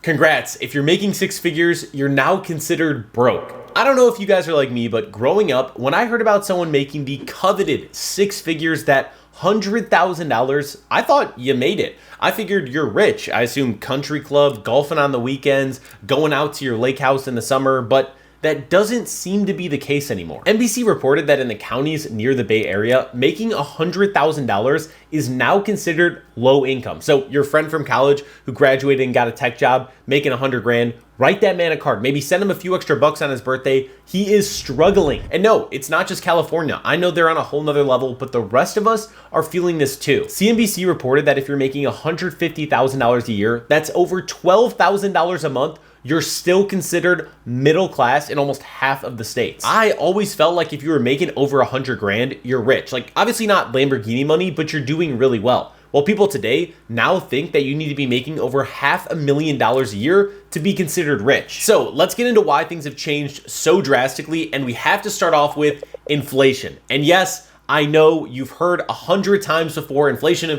Congrats, if you're making six figures, you're now considered broke. I don't know if you guys are like me, but growing up, when I heard about someone making the coveted six figures, that $100,000, I thought you made it. I figured you're rich. I assume country club, golfing on the weekends, going out to your lake house in the summer, but that doesn't seem to be the case anymore. NBC reported that in the counties near the Bay Area, making $100,000 is now considered low income. So your friend from college who graduated and got a tech job making 100 grand, write that man a card, maybe send him a few extra bucks on his birthday. He is struggling. And no, it's not just California. I know they're on a whole nother level, but the rest of us are feeling this too. CNBC reported that if you're making $150,000 a year, that's over $12,000 a month, you're still considered middle class in almost half of the states. I always felt like if you were making over 100 grand, you're rich. Like obviously not Lamborghini money, but you're doing really well. Well, people today now think that you need to be making over $500,000 a year to be considered rich. So let's get into why things have changed so drastically. And we have to start off with inflation. And yes, I know you've heard 100 times before, inflation,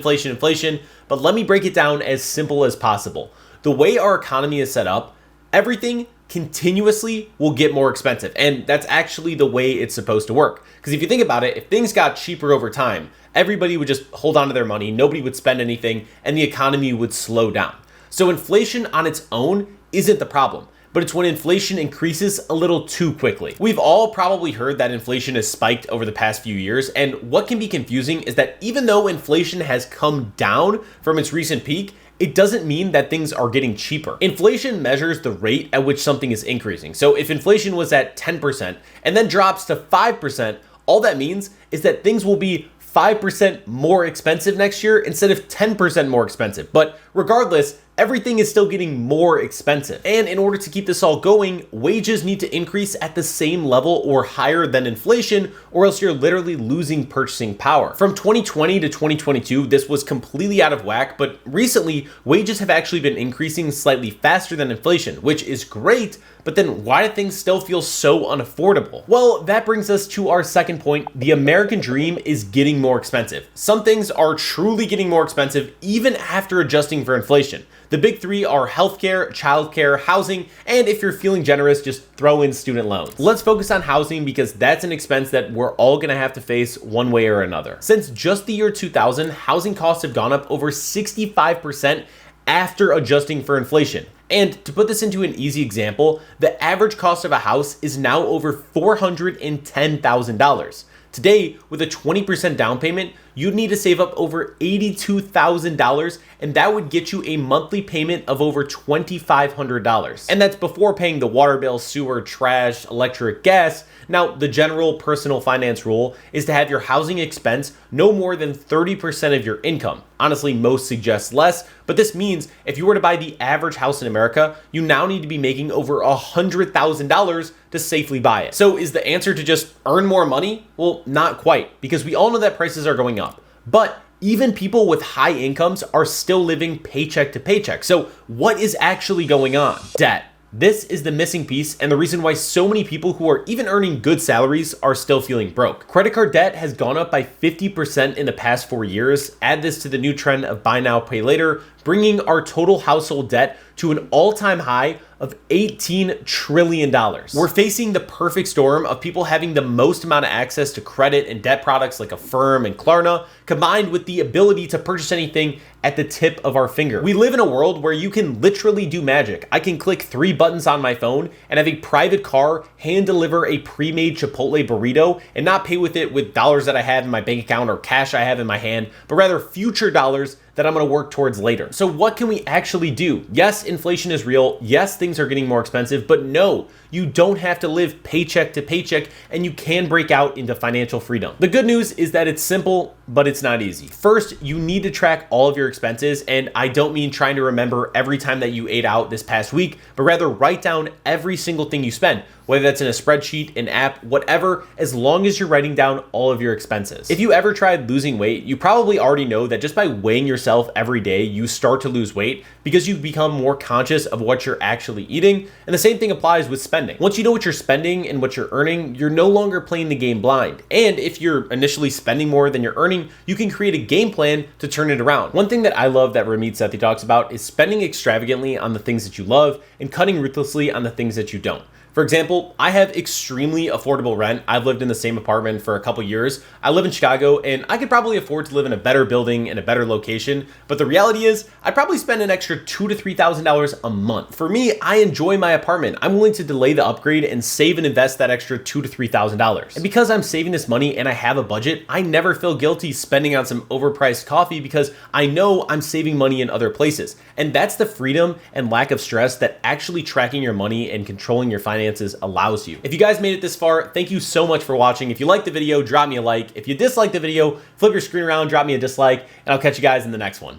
but let me break it down as simple as possible. The way our economy is set up, everything continuously will get more expensive. And that's actually the way it's supposed to work. Because if you think about it, if things got cheaper over time, everybody would just hold on to their money, nobody would spend anything, and the economy would slow down. So inflation on its own isn't the problem, but it's when inflation increases a little too quickly. We've all probably heard that inflation has spiked over the past few years, and what can be confusing is that even though inflation has come down from its recent peak, it doesn't mean that things are getting cheaper. Inflation measures the rate at which something is increasing. So if inflation was at 10% and then drops to 5%, all that means is that things will be 5% more expensive next year instead of 10% more expensive. But regardless, everything is still getting more expensive. And in order to keep this all going, wages need to increase at the same level or higher than inflation, or else you're literally losing purchasing power. From 2020 to 2022, this was completely out of whack, but recently, wages have actually been increasing slightly faster than inflation, which is great, but then why do things still feel so unaffordable? Well, that brings us to our second point. The American dream is getting more expensive. Some things are truly getting more expensive even after adjusting for inflation. The big three are healthcare, childcare, housing, and if you're feeling generous, just throw in student loans. Let's focus on housing because that's an expense that we're all gonna have to face one way or another. Since just the year 2000, housing costs have gone up over 65% after adjusting for inflation. And to put this into an easy example, the average cost of a house is now over $410,000. Today, with a 20% down payment, you'd need to save up over $82,000, and that would get you a monthly payment of over $2,500. And that's before paying the water bill, sewer, trash, electric, gas. Now, the general personal finance rule is to have your housing expense no more than 30% of your income. Honestly, most suggest less, but this means if you were to buy the average house in America, you now need to be making over $100,000 to safely buy it. So is the answer to just earn more money? Well, not quite, because we all know that prices are going up. But even people with high incomes are still living paycheck to paycheck. So what is actually going on? Debt. This is the missing piece and the reason why so many people who are even earning good salaries are still feeling broke. Credit card debt has gone up by 50% in the past 4 years. Add this to the new trend of buy now, pay later, bringing our total household debt to an all-time high of $18 trillion. We're facing the perfect storm of people having the most amount of access to credit and debt products like Affirm and Klarna, combined with the ability to purchase anything at the tip of our finger. We live in a world where you can literally do magic. I can click 3 buttons on my phone and have a private car hand deliver a pre-made Chipotle burrito and not pay with it with dollars that I have in my bank account or cash I have in my hand, but rather future dollars that I'm going to work towards later. So what can we actually do? Yes, inflation is real. Yes, things are getting more expensive, but no, you don't have to live paycheck to paycheck and you can break out into financial freedom. The good news is that it's simple, but it's not easy. First, you need to track all of your expenses, and I don't mean trying to remember every time that you ate out this past week, but rather write down every single thing you spend, whether that's in a spreadsheet, an app, whatever, as long as you're writing down all of your expenses. If you ever tried losing weight, you probably already know that just by weighing yourself yourself every day, you start to lose weight because you become more conscious of what you're actually eating. And the same thing applies with spending. Once you know what you're spending and what you're earning, you're no longer playing the game blind. And if you're initially spending more than you're earning, you can create a game plan to turn it around. One thing that I love that Ramit Sethi talks about is spending extravagantly on the things that you love and cutting ruthlessly on the things that you don't. For example, I have extremely affordable rent. I've lived in the same apartment for a couple years. I live in Chicago, and I could probably afford to live in a better building in a better location. But the reality is, I'd probably spend an extra $2,000 to $3,000 a month. For me, I enjoy my apartment. I'm willing to delay the upgrade and save and invest that extra $2,000 to $3,000. And because I'm saving this money and I have a budget, I never feel guilty spending on some overpriced coffee because I know I'm saving money in other places. And that's the freedom and lack of stress that actually tracking your money and controlling your finances allows you. If you guys made it this far, thank you so much for watching. If you liked the video, drop me a like. If you disliked the video, flip your screen around, drop me a dislike, and I'll catch you guys in the next one.